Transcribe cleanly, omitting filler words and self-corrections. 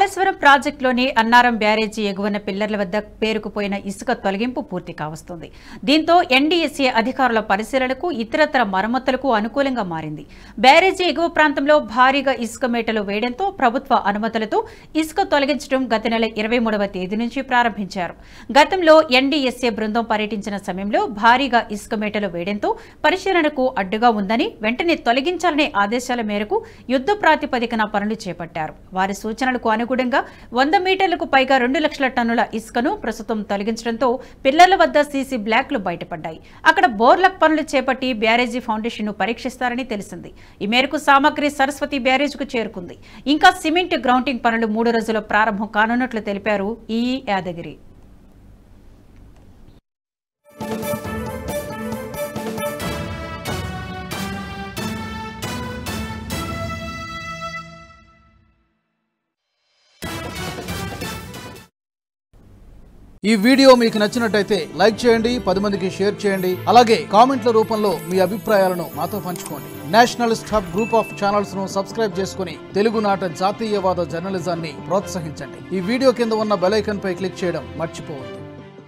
కాళేశ్వరం ప్రాజెక్టులోని అన్నారం బ్యారేజీ ఎగువన పిల్లర్ల వద్ద పేరుకుపోయిన ఇసుక తొలగింపు పూర్తి కావస్తుంది. దీంతో ఎన్డీఎస్ఏ అధికారుల పరిశీలనకు ఇతరత్ర మరమ్మతులకు అనుకూలంగా మారింది. బ్యారేజీ ఎగువ ప్రాంతంలో భారీగా ఇసుక మేటలు వేయడంతో ప్రభుత్వ అనుమతులతో ఇసుక తొలగించడం గత నెల 23వ తేదీ నుంచి ప్రారంభించారు. గతంలో ఎన్డీఎస్ఏ బృందం పర్యటించిన సమయంలో భారీగా ఇసుక మేటలు వేయడంతో పరిశీలనకు అడ్డుగా ఉందని వెంటనే తొలగించాలనే ఆదేశాల మేరకు యుద్ధ ప్రాతిపదికన పనులు చేపట్టారు. వారి సూచనలకు అనుగుణంగా 100 మీటర్లకు పైగా 2 లక్షల టన్నుల ఇసుకను ప్రస్తుతం తొలగించడంతో పిల్లర్ల వద్ద సీసీ బ్లాక్లు బయటపడ్డాయి. అక్కడ బోర్లక్ పనులు చేపట్టి బ్యారేజీ ఫౌండేషన్ ను పరీక్షిస్తారని తెలిసింది. ఈ మేరకు సామగ్రి సరస్వతి బ్యారేజ్కు చేరుకుంది. ఇంకా సిమెంట్ గ్రౌండింగ్ పనులు 3 రోజుల్లో ప్రారంభం కానున్నట్లు తెలిపారు ఈఈ యాదగిరి. ఈ వీడియో మీకు నచ్చినట్టయితే లైక్ చేయండి, 10 మందికి షేర్ చేయండి. అలాగే కామెంట్ల రూపంలో మీ అభిప్రాయాలను మాతో పంచుకోండి. Nationalist hub group of channels ను సబ్స్క్రైబ్ చేసుకుని తెలుగునాట జాతీయవాద జర్నలిజాన్ని ప్రోత్సహించండి. ఈ వీడియో కింద ఉన్న బెల్ ఐకాన్ పై క్లిక్ చేయడం మర్చిపోవద్దు.